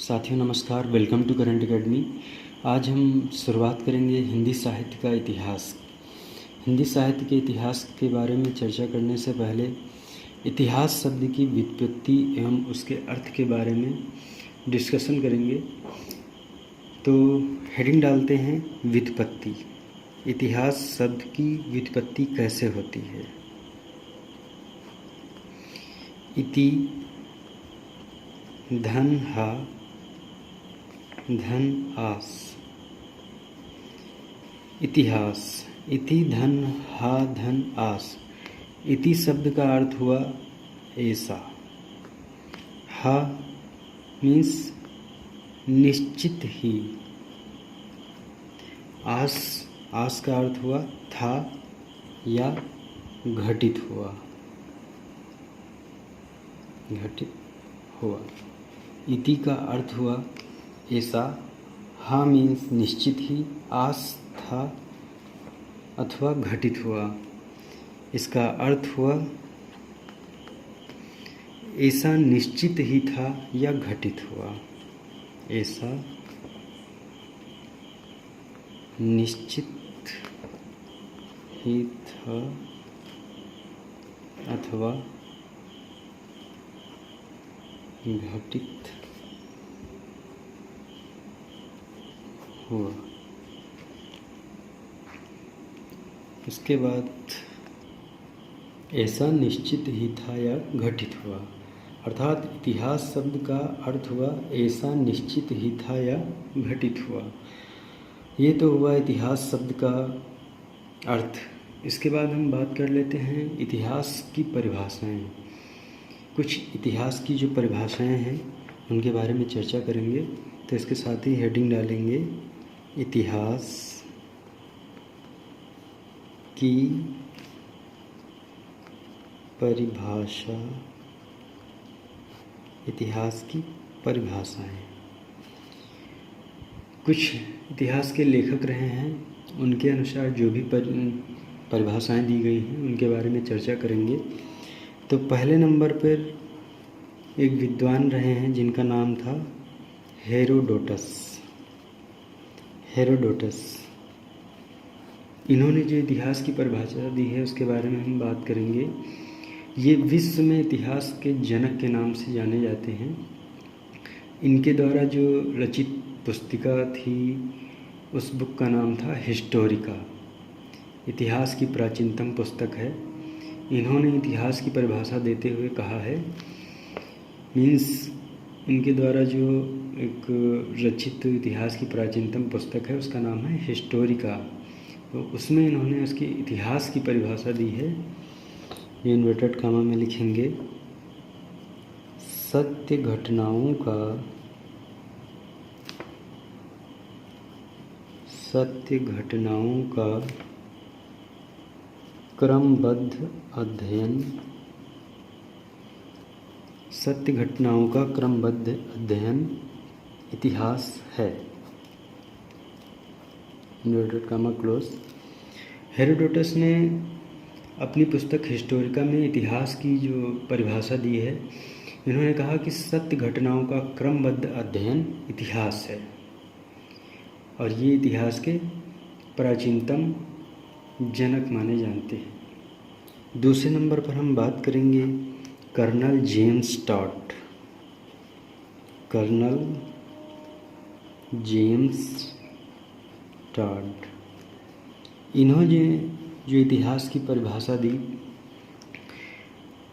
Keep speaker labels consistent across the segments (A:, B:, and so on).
A: साथियों नमस्कार, welcome to current academy. आज हम शुरुआत करेंगे हिंदी साहित्य का इतिहास। हिंदी साहित्य के इतिहास के बारे में चर्चा करने से पहले इतिहास शब्द की व्युत्पत्ति एवं उसके अर्थ के बारे में डिस्कशन करेंगे। तो हेडिंग डालते हैं व्युत्पत्ति। इतिहास शब्द की व्युत्पत्ति कैसे होती है। इति धन हा धन आस। इतिहास इति धन हा धन आस। इति शब्द का अर्थ हुआ ऐसा। हा मीन्स निश्चित ही। आस आस का अर्थ हुआ था या घटित हुआ। घटित हुआ। इति का अर्थ हुआ ऐसा। हा मीन्स निश्चित ही। आस था अथवा घटित हुआ। इसका अर्थ हुआ ऐसा निश्चित ही था या घटित हुआ। ऐसा निश्चित ही था अथवा घटित हुआ। उसके बाद ऐसा निश्चित ही था या घटित हुआ, अर्थात इतिहास शब्द का अर्थ हुआ ऐसा निश्चित ही था या घटित हुआ। ये तो हुआ इतिहास शब्द का अर्थ। इसके बाद हम बात कर लेते हैं इतिहास की परिभाषाएं। कुछ इतिहास की जो परिभाषाएं हैं उनके बारे में चर्चा करेंगे। तो इसके साथ ही हेडिंग डालेंगे इतिहास की परिभाषा। इतिहास की परिभाषाएं। कुछ इतिहास के लेखक रहे हैं, उनके अनुसार जो भी परिभाषाएं दी गई हैं उनके बारे में चर्चा करेंगे। तो पहले नंबर पर एक विद्वान रहे हैं जिनका नाम था हेरोडोटस। हेरोडोटस इन्होंने जो इतिहास की परिभाषा दी है उसके बारे में हम बात करेंगे। ये विश्व में इतिहास के जनक के नाम से जाने जाते हैं। इनके द्वारा जो रचित पुस्तिका थी उस बुक का नाम था हिस्टोरिका। इतिहास की प्राचीनतम पुस्तक है। इन्होंने इतिहास की परिभाषा देते हुए कहा है, मीन्स इनके द्वारा जो एक रचित इतिहास की प्राचीनतम पुस्तक है उसका नाम है हिस्टोरिका। तो उसमें इन्होंने उसके इतिहास की परिभाषा दी है। ये इन्वर्टेड कामा में लिखेंगे, सत्य घटनाओं का क्रमबद्ध अध्ययन। सत्य घटनाओं का क्रमबद्ध अध्ययन इतिहास है। Inverted comma close. हेरोडोटस ने अपनी पुस्तक हिस्टोरिका में इतिहास की जो परिभाषा दी है, इन्होंने कहा कि सत्य घटनाओं का क्रमबद्ध अध्ययन इतिहास है और ये इतिहास के प्राचीनतम जनक माने जाते हैं। दूसरे नंबर पर हम बात करेंगे colonel James Tod. Colonel James Tod इन्होंने जो इतिहास की परिभाषा दी,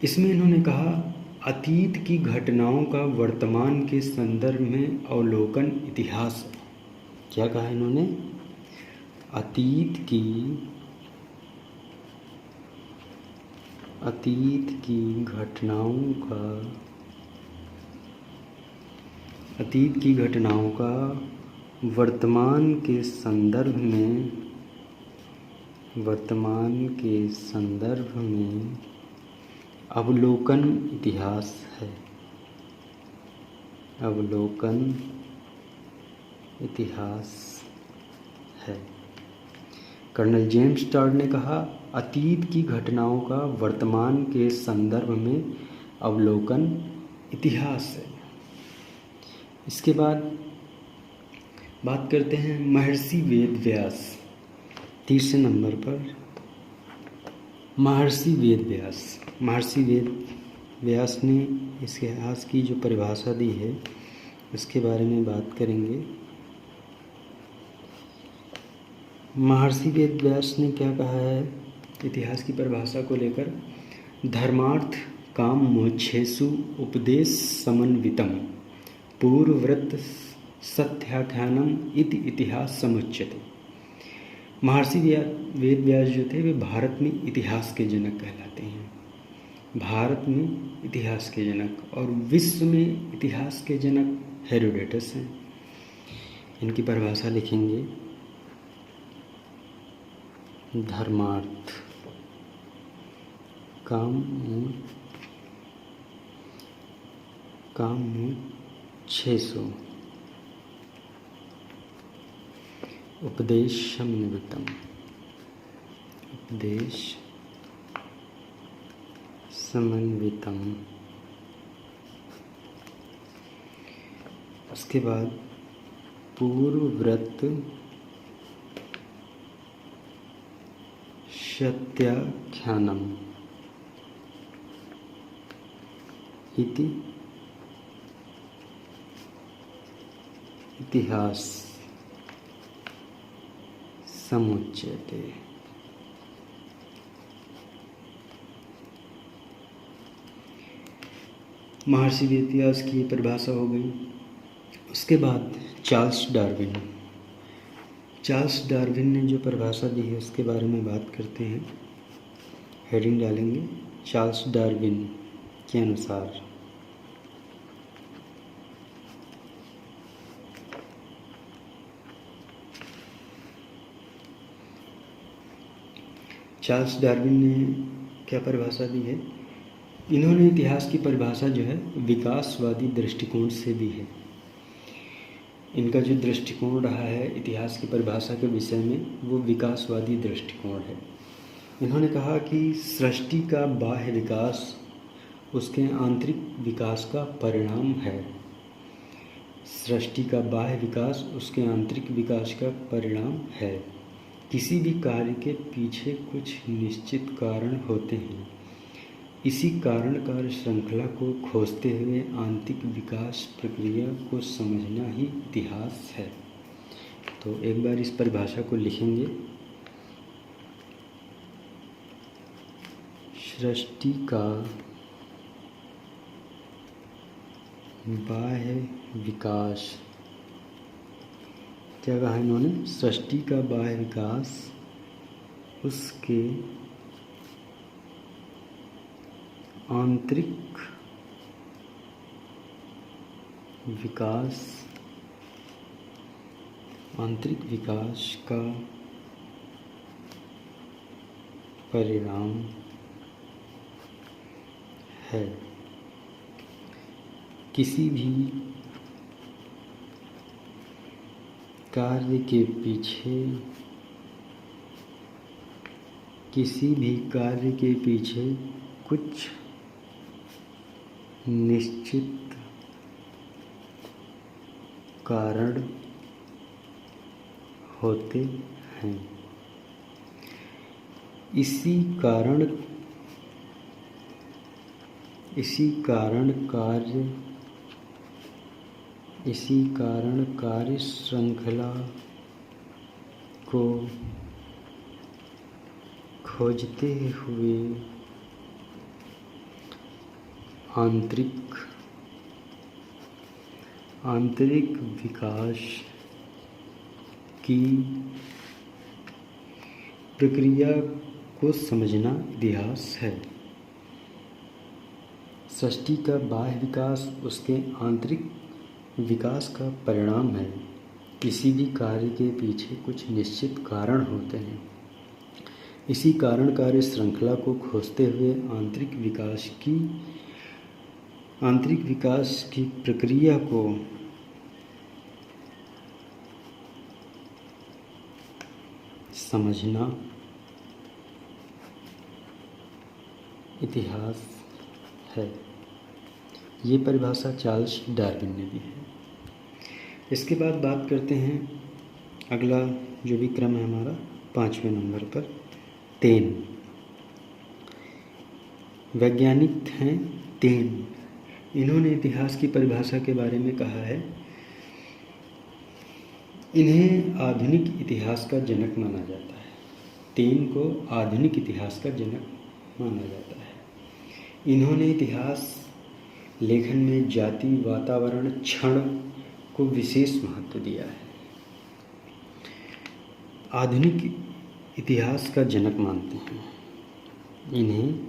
A: इसमें इन्होंने कहा अतीत की घटनाओं का वर्तमान के संदर्भ में अवलोकन इतिहास है। क्या कहा इन्होंने? अतीत की घटनाओं का वर्तमान के संदर्भ में अवलोकन इतिहास है। अवलोकन इतिहास है। कर्नल जेम्स टॉड ने कहा अतीत की घटनाओं का वर्तमान के संदर्भ में अवलोकन इतिहास है। इसके बाद बात करते हैं महर्षि वेद व्यास। तीसरे नंबर पर महर्षि वेद व्यास। महर्षि वेद व्यास ने इस इतिहास की जो परिभाषा दी है उसके बारे में बात करेंगे। महर्षि वेद व्यास ने क्या कहा है इतिहास की परिभाषा को लेकर? धर्मार्थ काम मोक्षेषु उपदेश समन्वितम पूर्वव्रत सत्याख्यानम इति इतिहास समुच्यते। महर्षि वेद व्यास जो थे वे भारत में इतिहास के जनक कहलाते हैं। भारत में इतिहास के जनक और विश्व में इतिहास के जनक हेरोडोटस हैं। इनकी परिभाषा लिखेंगे। धर्मार्थ काम मोक्षेषु उपदेश समन्वितम उसके बाद पूर्वव्रत सत्याख्यानम इति इतिहास समुच्यते। महर्षि वेद व्यास की परिभाषा हो गई। उसके बाद चार्ल्स डार्विन ने जो परिभाषा दी है उसके बारे में बात करते हैं। हेडिंग डालेंगे चार्ल्स डार्विन के अनुसार। चार्ल्स डार्विन ने क्या परिभाषा दी है? इन्होंने इतिहास की परिभाषा जो है विकासवादी दृष्टिकोण से दी है। इनका जो दृष्टिकोण रहा है इतिहास की परिभाषा के विषय में वो विकासवादी दृष्टिकोण है। इन्होंने कहा कि सृष्टि का बाह्य विकास उसके आंतरिक विकास का परिणाम है। सृष्टि का बाह्य विकास उसके आंतरिक विकास का परिणाम है। किसी भी कार्य के पीछे कुछ निश्चित कारण होते हैं। इसी कारण कार्य श्रृंखला को खोजते हुए आंतरिक विकास प्रक्रिया को समझना ही इतिहास है। तो एक बार इस परिभाषा को लिखेंगे। सृष्टि का बाह्य विकास, क्या कहा इन्होंने? सृष्टि का बाह्य विकास उसके आंतरिक विकास का परिणाम है। किसी भी कार्य के पीछे कुछ निश्चित कारण होते हैं। इसी कारण कार्य श्रृंखला को खोजते हुए आंतरिक विकास की प्रक्रिया को समझना इतिहास है। सृष्टि का बाह्य विकास उसके आंतरिक विकास का परिणाम है। किसी भी कार्य के पीछे कुछ निश्चित कारण होते हैं। इसी कारण कार्य श्रृंखला को खोजते हुए आंतरिक विकास की प्रक्रिया को समझना इतिहास है। ये परिभाषा चार्ल्स डार्विन ने दी है। इसके बाद बात करते हैं अगला जो भी क्रम है हमारा 5वें नंबर पर तेन। वैज्ञानिक हैं तेन। इन्होंने इतिहास की परिभाषा के बारे में कहा है, इन्हें आधुनिक इतिहास का जनक माना जाता है। तेन को आधुनिक इतिहास का जनक माना जाता है। इन्होंने इतिहास लेखन में जाति, वातावरण, क्षण को विशेष महत्व दिया है। आधुनिक इतिहास का जनक मानते हैं इन्हें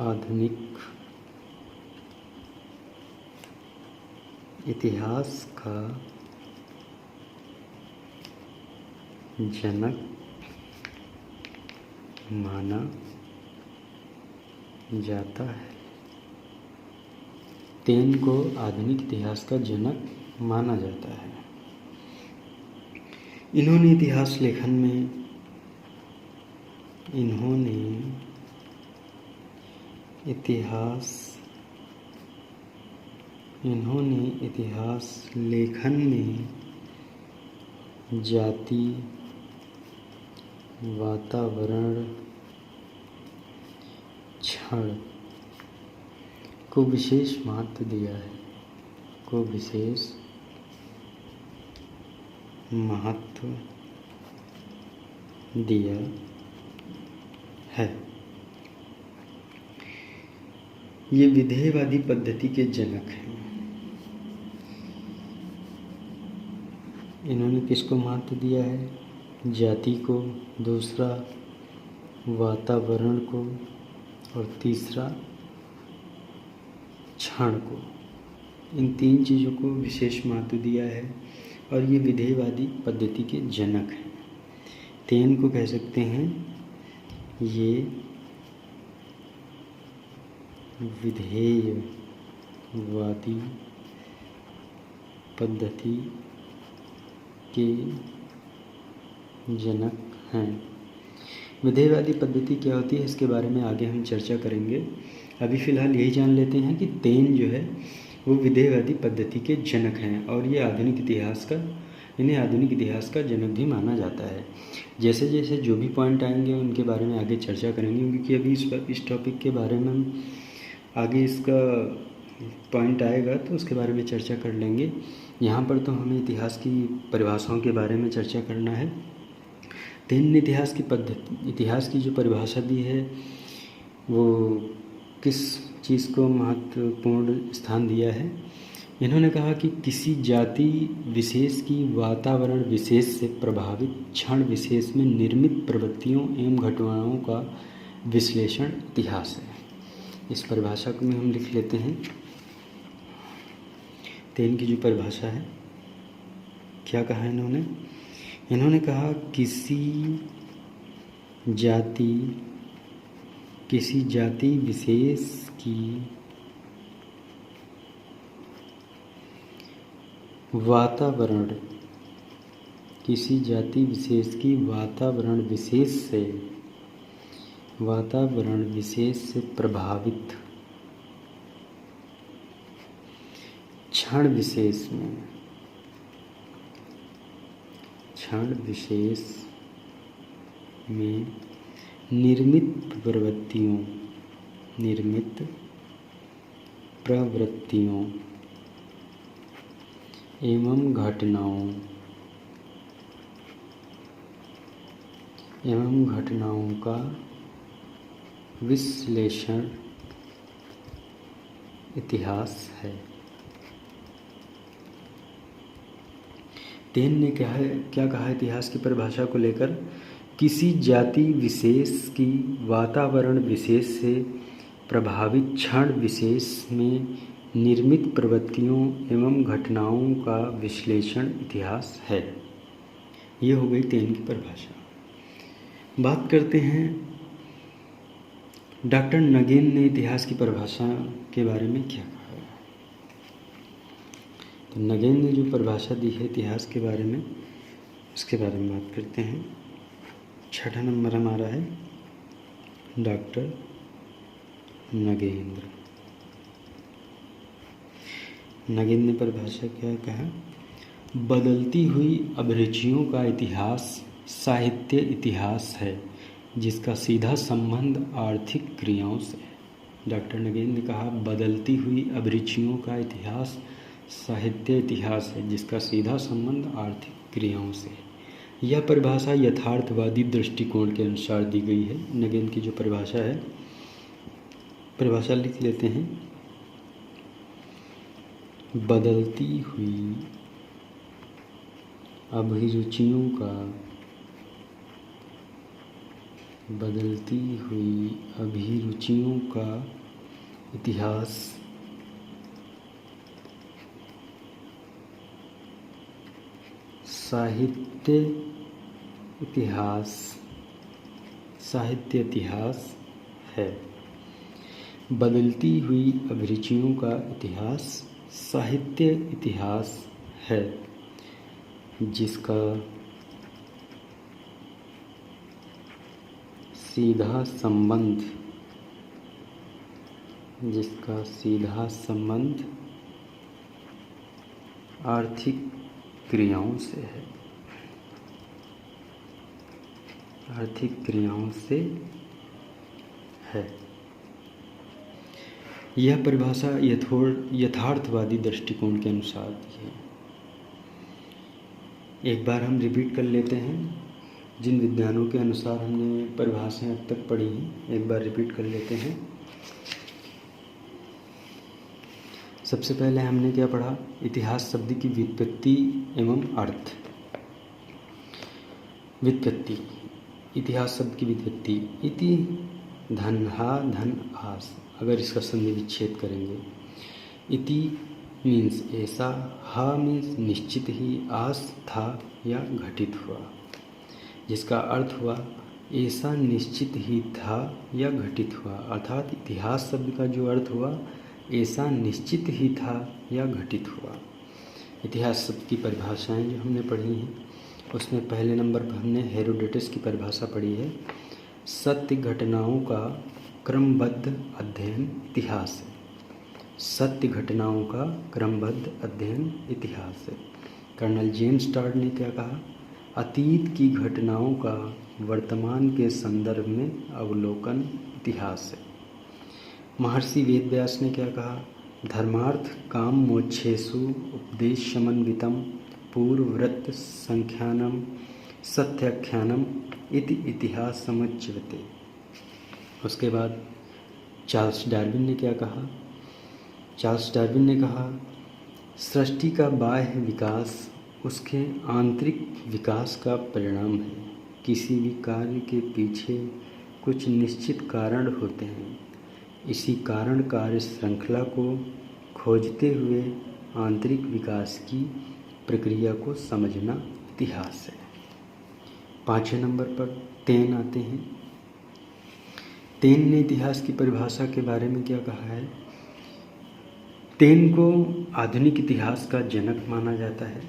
A: आधुनिक इतिहास का जनक माना जाता है। तेन को आधुनिक इतिहास का जनक माना जाता है। इन्होंने इतिहास लेखन में इतिहास लेखन में जाति, वातावरण, क्षण को विशेष महत्व दिया है, ये विधेयवादी पद्धति के जनक हैं। इन्होंने किसको महत्व दिया है? जाति को, दूसरा वातावरण को और तीसरा क्षण को। इन 3 चीज़ों को विशेष महत्व दिया है और ये विधेयवादी पद्धति के जनक हैं। तेन को कह सकते हैं ये विधेयवादी पद्धति के जनक हैं। विधेयवादी पद्धति क्या होती है इसके बारे में आगे हम चर्चा करेंगे। अभी फ़िलहाल यही जान लेते हैं कि तेन जो है वो विधेयवादी पद्धति के जनक हैं और ये इन्हें आधुनिक इतिहास का जनक भी माना जाता है। जैसे जैसे जो भी पॉइंट आएंगे उनके बारे में आगे चर्चा करेंगे, क्योंकि अभी इस टॉपिक के बारे में हम आगे इसका पॉइंट आएगा तो उसके बारे में चर्चा कर लेंगे। यहाँ पर तो हमें इतिहास की परिभाषाओं के बारे में चर्चा करना है। तेन ने इतिहास की जो परिभाषा दी है वो किस चीज़ को महत्वपूर्ण स्थान दिया है। इन्होंने कहा कि किसी जाति विशेष की वातावरण विशेष से प्रभावित क्षण विशेष में निर्मित प्रवृत्तियों एवं घटनाओं का विश्लेषण इतिहास है। इस परिभाषा को हम लिख लेते हैं। तेन की जो परिभाषा है, क्या कहा इन्होंने कहा किसी जाति विशेष की वातावरण विशेष से प्रभावित क्षण विशेष में निर्मित प्रवृत्तियों एवं घटनाओं का विश्लेषण इतिहास है। तेन ने क्या कहा इतिहास की परिभाषा को लेकर? किसी जाति विशेष की वातावरण विशेष से प्रभावित क्षण विशेष में निर्मित प्रवृत्तियों एवं घटनाओं का विश्लेषण इतिहास है। ये हो गई तेन की परिभाषा। बात करते हैं डॉक्टर नगेन ने इतिहास की परिभाषा के बारे में क्या कहा है। तो नगेन ने जो परिभाषा दी है इतिहास के बारे में, उसके बारे में बात करते हैं। 6ठा नंबर हमारा है डॉक्टर नगेंद्र। नगेंद्र ने परिभाषा क्या कहा, बदलती हुई अभिरुचियों का इतिहास साहित्य इतिहास है जिसका सीधा संबंध आर्थिक क्रियाओं से है। डॉक्टर नगेंद्र ने कहा, बदलती हुई अभिरुचियों का इतिहास साहित्य इतिहास है जिसका सीधा संबंध आर्थिक क्रियाओं से है। यह परिभाषा यथार्थवादी दृष्टिकोण के अनुसार दी गई है। नगेंद्र की जो परिभाषा है, परिभाषा लिख लेते हैं, बदलती हुई अभिरुचियों का इतिहास साहित्य इतिहास है। बदलती हुई अभिरुचियों का इतिहास साहित्य इतिहास है जिसका सीधा संबंध आर्थिक क्रियाओं से है। यह परिभाषा यथार्थवादी दृष्टिकोण के अनुसार दी है। एक बार हम रिपीट कर लेते हैं, जिन विद्वानों के अनुसार हमने परिभाषाएं अब तक पढ़ी हैं, एक बार रिपीट कर लेते हैं। सबसे पहले हमने क्या पढ़ा, इतिहास शब्द की व्युत्पत्ति एवं अर्थ। व्युत्पत्ति, इतिहास शब्द की व्युत्पत्ति, इति धन हा धन आस, अगर इसका संधि विच्छेद करेंगे, इति मीन्स ऐसा, हा मीन्स निश्चित ही, आस था या घटित हुआ, जिसका अर्थ हुआ ऐसा निश्चित ही था या घटित हुआ। अर्थात इतिहास शब्द का जो अर्थ हुआ ऐसा निश्चित ही था या घटित हुआ। इतिहास शब्द की परिभाषाएं जो हमने पढ़ी हैं, उसमें पहले नंबर पर हमने हेरोडोटस की परिभाषा पढ़ी है, सत्य घटनाओं का क्रमबद्ध अध्ययन इतिहास है। सत्य घटनाओं का क्रमबद्ध अध्ययन इतिहास है। कर्नल जेम्स टॉड ने क्या कहा, अतीत की घटनाओं का वर्तमान के संदर्भ में अवलोकन इतिहास है। महर्षि वेदव्यास ने क्या कहा, धर्मार्थ काम मोक्षेषु उपदेश समन्वितम पूर्वव्रत संख्यानम सत्याख्यानम इति इतिहास समुच्यते। उसके बाद चार्ल्स डार्विन ने क्या कहा, चार्ल्स डार्विन ने कहा, सृष्टि का बाह्य विकास उसके आंतरिक विकास का परिणाम है। किसी भी कार्य के पीछे कुछ निश्चित कारण होते हैं। इसी कारण कार्य श्रृंखला को खोजते हुए आंतरिक विकास की प्रक्रिया को समझना इतिहास है। 5वें नंबर पर तेन आते हैं। तेन ने इतिहास की परिभाषा के बारे में क्या कहा है, तेन को आधुनिक इतिहास का जनक माना जाता है।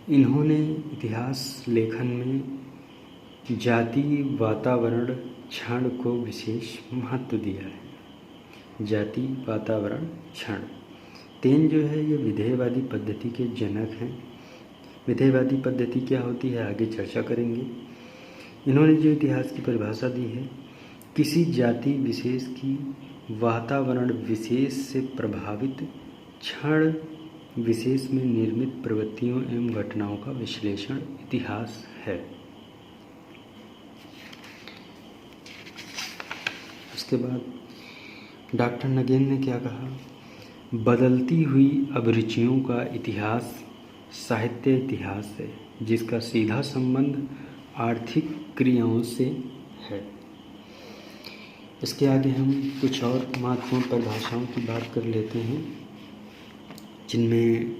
A: इन्होंने इतिहास लेखन में जाति वातावरण क्षण को विशेष महत्व दिया है। जाति वातावरण क्षण। तेन जो है ये विधेयवादी पद्धति के जनक हैं। विधेयवादी पद्धति क्या होती है आगे चर्चा करेंगे। इन्होंने जो इतिहास की परिभाषा दी है, किसी जाति विशेष की वातावरण विशेष से प्रभावित क्षण विशेष में निर्मित प्रवृत्तियों एवं घटनाओं का विश्लेषण इतिहास है। उसके बाद डॉक्टर नगेंद्र ने क्या कहा, बदलती हुई अभिरुचियों का इतिहास साहित्य इतिहास है जिसका सीधा संबंध आर्थिक क्रियाओं से है। इसके आगे हम कुछ और महत्वपूर्ण परिभाषाओं की बात कर लेते हैं, जिनमें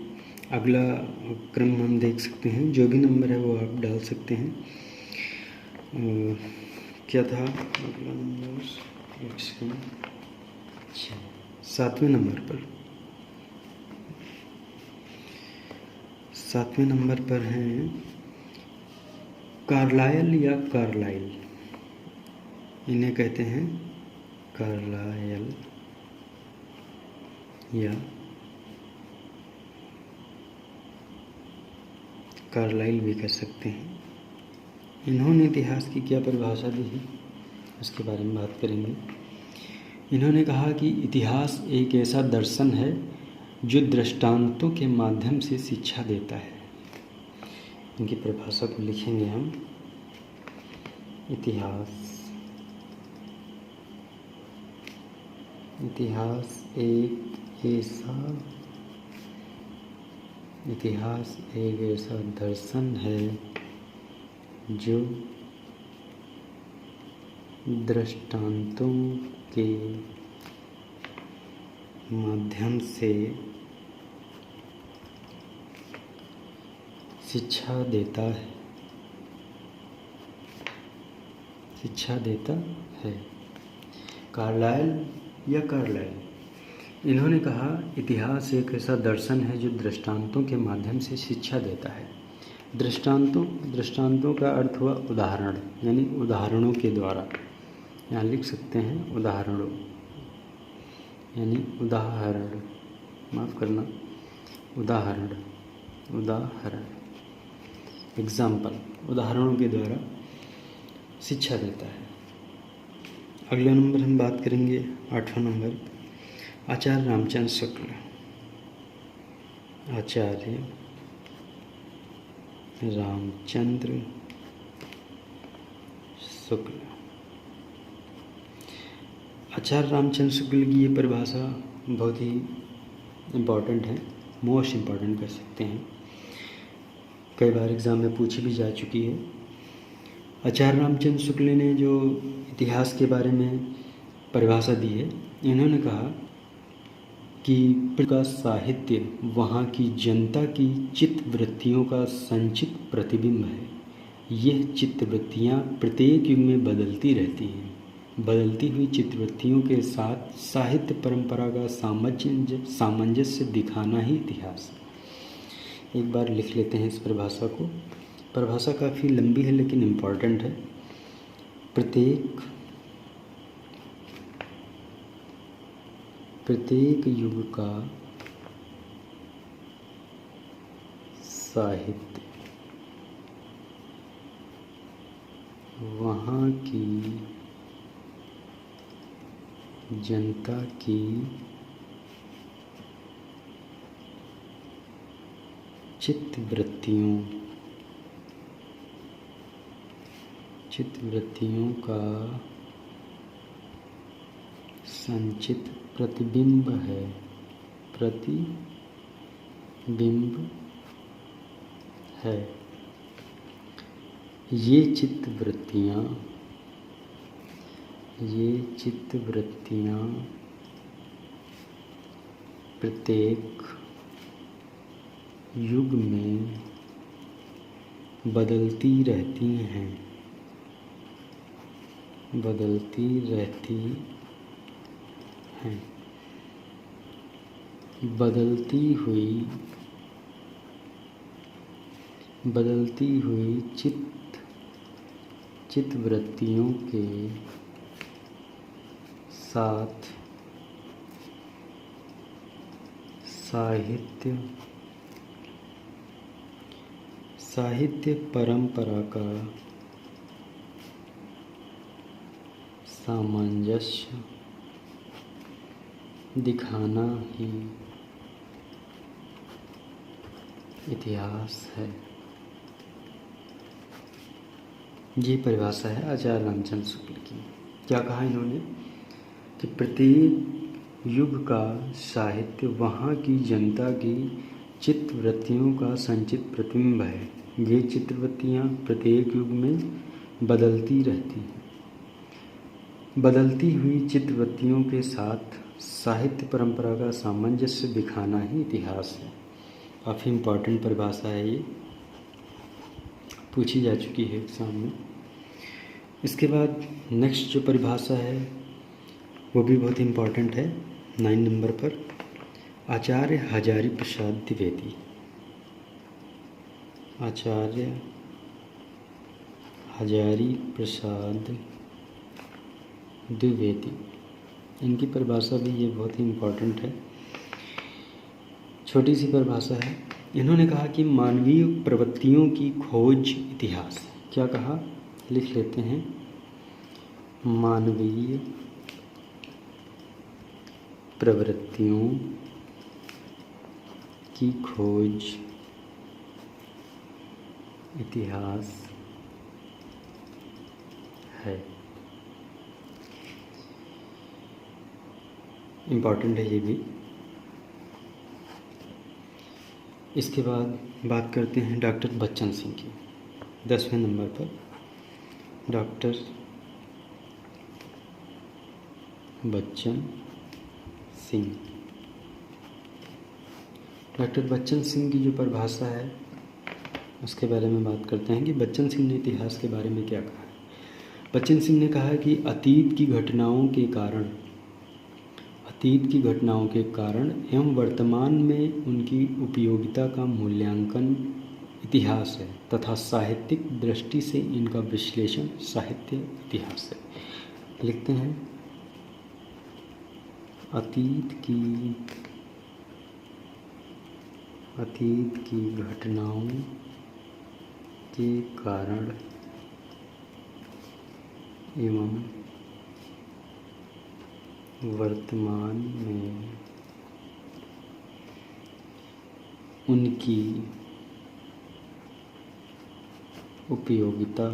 A: अगला क्रम हम देख सकते हैं। जो भी नंबर है वो आप डाल सकते हैं। क्या था अगला नंबर, एक सेकंड, 7वें नंबर पर, 7वें नंबर पर हैं कार्लायल या कार्लाइल। इन्हें कहते हैं कार्लायल या कार्लाइल भी कह सकते हैं। इन्होंने इतिहास की क्या परिभाषा दी है उसके बारे में बात करेंगे। इन्होंने कहा कि इतिहास एक ऐसा दर्शन है जो दृष्टांतों के माध्यम से शिक्षा देता है। इनकी परिभाषा को लिखेंगे हम। इतिहास एक ऐसा दर्शन है जो दृष्टांतों के माध्यम से शिक्षा देता है। कार्लाइल। इन्होंने कहा इतिहास एक ऐसा दर्शन है जो दृष्टांतों के माध्यम से शिक्षा देता है। दृष्टांतों का अर्थ हुआ उदाहरण, यानी उदाहरणों के द्वारा। यहाँ लिख सकते हैं उदाहरणों, यानी उदाहरण, माफ़ करना, उदाहरण, एग्जाम्पल, उदाहरणों के द्वारा शिक्षा देता है। अगला नंबर हम बात करेंगे 8वां नंबर, आचार्य रामचंद्र शुक्ल। आचार्य रामचंद्र शुक्ल। आचार्य रामचंद्र शुक्ल की ये परिभाषा बहुत ही इम्पॉर्टेंट है, मोस्ट इम्पॉर्टेंट कह सकते हैं। कई बार एग्ज़ाम में पूछी भी जा चुकी है। आचार्य रामचंद्र शुक्ल ने जो इतिहास के बारे में परिभाषा दी है, इन्होंने कहा कि का साहित्य वहाँ की जनता की चित्तवृत्तियों का संचित प्रतिबिंब है। यह चित्तवृत्तियाँ प्रत्येक युग में बदलती रहती हैं। बदलती हुई चित्तवृत्तियों के साथ साहित्य परंपरा का सामंजस्य दिखाना ही इतिहास है। एक बार लिख लेते हैं इस परिभाषा को। परिभाषा काफ़ी लंबी है लेकिन इम्पॉर्टेंट है। प्रत्येक युग का साहित्य वहाँ की जनता की चित्तवृत्तियों का संचित प्रतिबिंब है। ये चित्तवृत्तियाँ प्रत्येक युग में बदलती रहती हैं। बदलती हुई चित्तवृत्तियों के साथ साहित्य परंपरा का सामंजस्य दिखाना ही इतिहास है। ये परिभाषा है आचार्य रामचंद्र शुक्ल की। क्या कहा इन्होंने कि प्रत्येक युग का साहित्य वहाँ की जनता की चित्तवृत्तियों का संचित प्रतिबिंब है। ये चित्तवृत्तियाँ प्रत्येक युग में बदलती रहती हैं। बदलती हुई चित्तवृत्तियों के साथ साहित्य परंपरा का सामंजस्य दिखाना ही इतिहास है। काफ़ी इम्पॉर्टेंट परिभाषा है, ये पूछी जा चुकी है एग्जाम में। इसके बाद नेक्स्ट जो परिभाषा है वो भी बहुत इम्पॉर्टेंट है, 9 नंबर पर, आचार्य हजारी प्रसाद द्विवेदी। आचार्य हजारी प्रसाद द्विवेदी, इनकी परिभाषा भी ये बहुत ही इम्पॉर्टेंट है। छोटी सी परिभाषा है, इन्होंने कहा कि मानवीय प्रवृत्तियों की खोज इतिहास। क्या कहा, लिख लेते हैं। मानवीय प्रवृत्तियों की खोज इतिहास है। इम्पॉर्टेंट है ये भी। इसके बाद बात करते हैं डॉक्टर बच्चन सिंह की। 10वें नंबर पर डॉक्टर बच्चन सिंह। डॉक्टर बच्चन सिंह की जो परिभाषा है उसके बारे में बात करते हैं कि बच्चन सिंह ने इतिहास के बारे में क्या कहा है। बच्चन सिंह ने कहा कि अतीत की घटनाओं के कारण एवं वर्तमान में उनकी उपयोगिता का मूल्यांकन इतिहास है तथा साहित्यिक दृष्टि से इनका विश्लेषण साहित्य इतिहास है। लिखते हैं, अतीत की घटनाओं के कारण एवं वर्तमान में उनकी उपयोगिता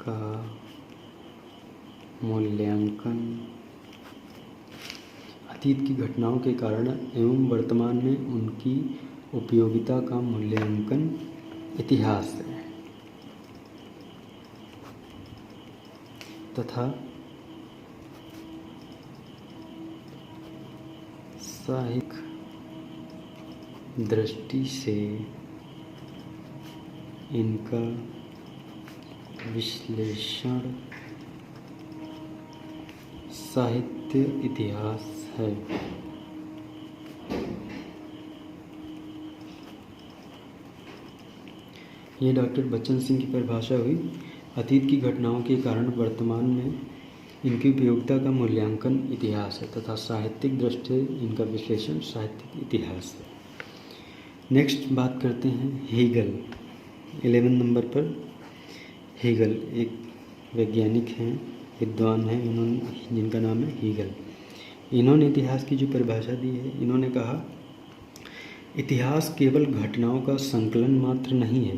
A: का मूल्यांकन अतीत की घटनाओं के कारण एवं वर्तमान में उनकी उपयोगिता का मूल्यांकन इतिहास है तथा साहित्यिक दृष्टि से इनका विश्लेषण साहित्य इतिहास है। ये डॉक्टर बच्चन सिंह की परिभाषा हुई। अतीत की घटनाओं के कारण वर्तमान में इनकी उपयोगिता का मूल्यांकन इतिहास है तथा साहित्यिक दृष्टि से इनका विश्लेषण साहित्यिक इतिहास है। नेक्स्ट बात करते हैं हेगल। 11 नंबर पर हेगल एक वैज्ञानिक हैं, विद्वान हैं, जिनका नाम है हेगल। इन्होंने इतिहास की जो परिभाषा दी है, इन्होंने कहा इतिहास केवल घटनाओं का संकलन मात्र नहीं है,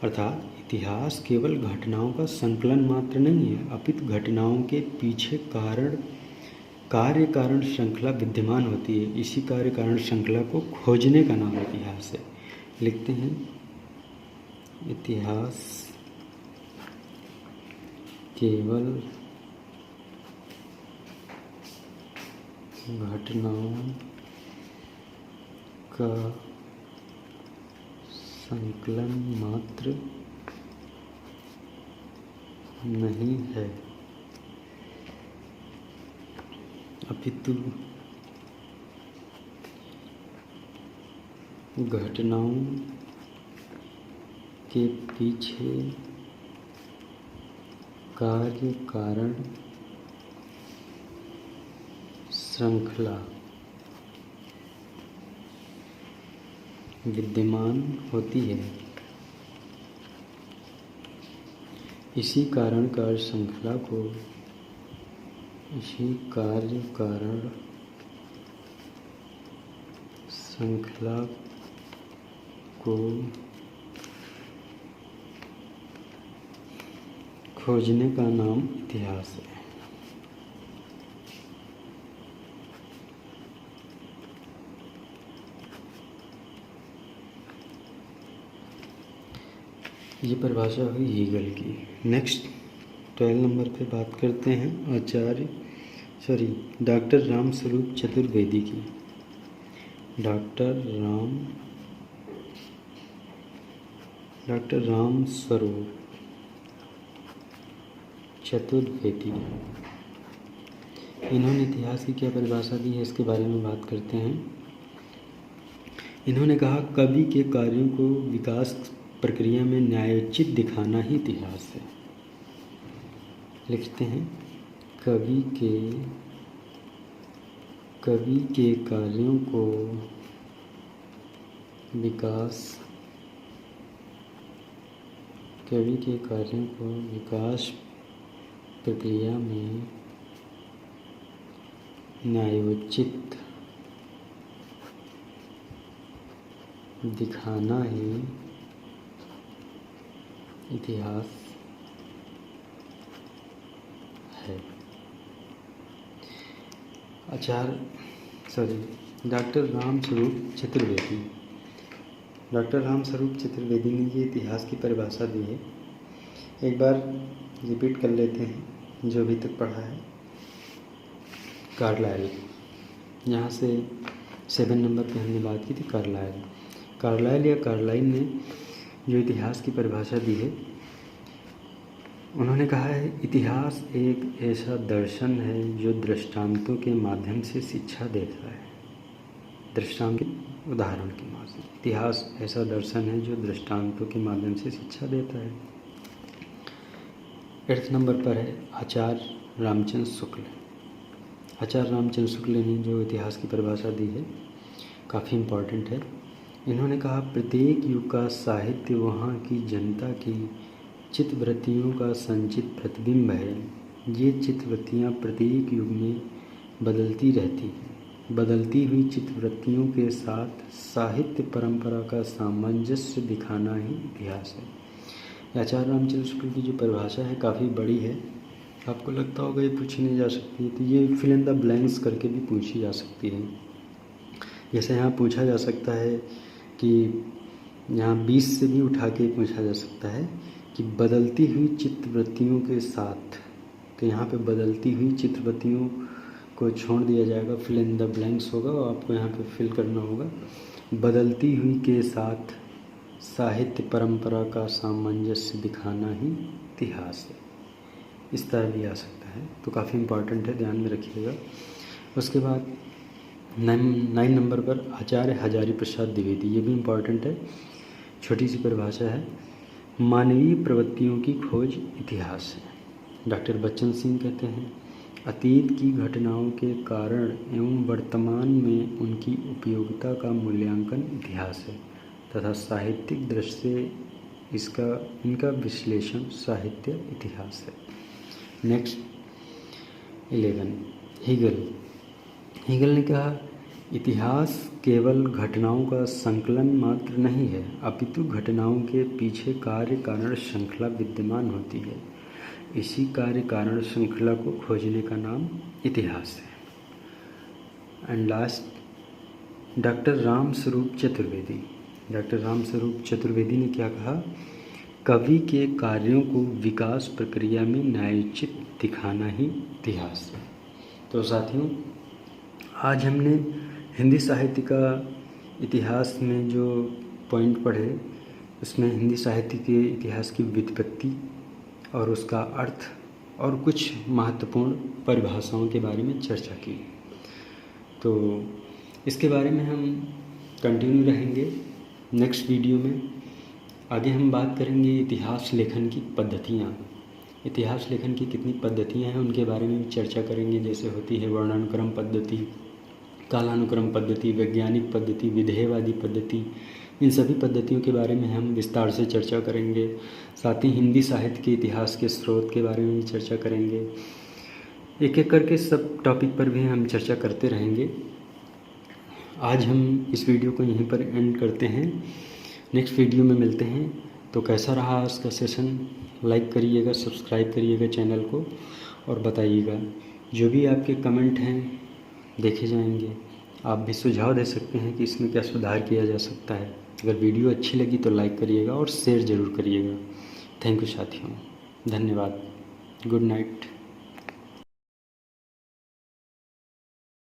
A: अर्थात इतिहास केवल घटनाओं का संकलन मात्र नहीं है, अपितु घटनाओं के पीछे कार्य कारण श्रृंखला विद्यमान होती है। इसी कार्य कारण श्रृंखला को खोजने का नाम इतिहास है। लिखते हैं, इतिहास केवल घटनाओं का संकलन मात्र नहीं है, अपितु घटनाओं के पीछे कार्य कारण श्रृंखला विद्यमान होती है। इसी कार्य कारण श्रृंखला को खोजने का नाम इतिहास है। ये परिभाषा हुई हीगल की। नेक्स्ट 12 नंबर पे बात करते हैं डॉक्टर राम स्वरूप चतुर्वेदी की। डॉक्टर राम स्वरूप चतुर्वेदी, इन्होंने इतिहास की क्या परिभाषा दी है, इसके बारे में बात करते हैं। इन्होंने कहा कवि के कार्यों को विकास प्रक्रिया में न्यायोचित दिखाना ही इतिहास है। लिखते हैं, कवि के कवि के कार्यों को विकास प्रक्रिया में न्यायोचित दिखाना ही इतिहास है। डॉक्टर रामस्वरूप चतुर्वेदी ने ये इतिहास की परिभाषा दी है। एक बार रिपीट कर लेते हैं जो अभी तक पढ़ा है। कार्लाइल, यहाँ से 7 नंबर पे हमने बात की थी। कार्लाइल ने जो इतिहास की परिभाषा दी है, उन्होंने कहा है इतिहास एक ऐसा दर्शन है जो दृष्टांतों के माध्यम से शिक्षा देता है। दृष्टांत उदाहरण के माध्यम, इतिहास ऐसा दर्शन है जो दृष्टांतों के माध्यम से शिक्षा देता है। 8 नंबर पर है आचार्य रामचंद्र शुक्ल ने जो इतिहास की परिभाषा दी है काफ़ी इम्पॉर्टेंट है। इन्होंने कहा प्रत्येक युग का साहित्य वहाँ की जनता की चित्तवृत्तियों का संचित प्रतिबिंब है। ये चित्तवृत्तियाँ प्रत्येक युग में बदलती रहती हैं। बदलती हुई चित्तवृत्तियों के साथ साहित्य परंपरा का सामंजस्य दिखाना ही इतिहास है। आचार्य रामचंद्र शुक्ल की जो परिभाषा है काफ़ी बड़ी है। आपको लगता होगा ये पूछी नहीं जा सकती, तो ये फिल इन द ब्लैंक्स करके भी पूछी जा सकती है। जैसे यहाँ पूछा जा सकता है कि यहाँ 20 से भी उठा के पूछा जा सकता है कि बदलती हुई चित्तवृत्तियों के साथ, तो यहाँ पे बदलती हुई चित्तवृत्तियों को छोड़ दिया जाएगा, फिल इन द ब्लैंक्स होगा और आपको यहाँ पे फिल करना होगा। बदलती हुई के साथ साहित्य परंपरा का सामंजस्य दिखाना ही इतिहास है। इस तरह भी आ सकता है, तो काफ़ी इम्पॉर्टेंट है, ध्यान में रखिएगा। उसके बाद 9 नंबर पर आचार्य हजारी प्रसाद द्विवेदी, ये भी इम्पॉर्टेंट है, छोटी सी परिभाषा है। मानवीय प्रवृत्तियों की खोज इतिहास है। डॉक्टर बच्चन सिंह कहते हैं अतीत की घटनाओं के कारण एवं वर्तमान में उनकी उपयोगिता का मूल्यांकन इतिहास है तथा साहित्यिक दृष्टि से इनका विश्लेषण साहित्य इतिहास है। नेक्स्ट 11 हीगल ने कहा इतिहास केवल घटनाओं का संकलन मात्र नहीं है, अपितु घटनाओं के पीछे कार्य कारण श्रृंखला विद्यमान होती है। इसी कार्य कारण श्रृंखला को खोजने का नाम इतिहास है। And last doctor Ramswaroop Chaturvedi ने क्या कहा, कवि के कार्यों को विकास प्रक्रिया में न्यायोचित दिखाना ही इतिहास है। तो साथियों, आज हमने हिंदी साहित्य का इतिहास में जो पॉइंट पढ़े, उसमें हिंदी साहित्य के इतिहास की व्युत्पत्ति और उसका अर्थ और कुछ महत्वपूर्ण परिभाषाओं के बारे में चर्चा की। तो इसके बारे में हम कंटिन्यू रहेंगे नेक्स्ट वीडियो में। आगे हम बात करेंगे इतिहास लेखन की पद्धतियाँ। इतिहास लेखन की कितनी पद्धतियाँ हैं उनके बारे में भी चर्चा करेंगे, जैसे होती है वर्णानुक्रम पद्धति, कालानुक्रम पद्धति, वैज्ञानिक पद्धति, विधेयवादी पद्धति। इन सभी पद्धतियों के बारे में हम विस्तार से चर्चा करेंगे। साथ ही हिंदी साहित्य के इतिहास के स्रोत के बारे में भी चर्चा करेंगे। एक एक करके सब टॉपिक पर भी हम चर्चा करते रहेंगे। आज हम इस वीडियो को यहीं पर एंड करते हैं, नेक्स्ट वीडियो में मिलते हैं। तो कैसा रहा आज का सेशन, लाइक करिएगा, सब्सक्राइब करिएगा चैनल को और बताइएगा। जो भी आपके कमेंट हैं देखे जाएंगे। आप भी सुझाव दे सकते हैं कि इसमें क्या सुधार किया जा सकता है। अगर वीडियो अच्छी लगी तो लाइक करिएगा और शेयर ज़रूर करिएगा। थैंक यू साथियों, धन्यवाद, गुड नाइट।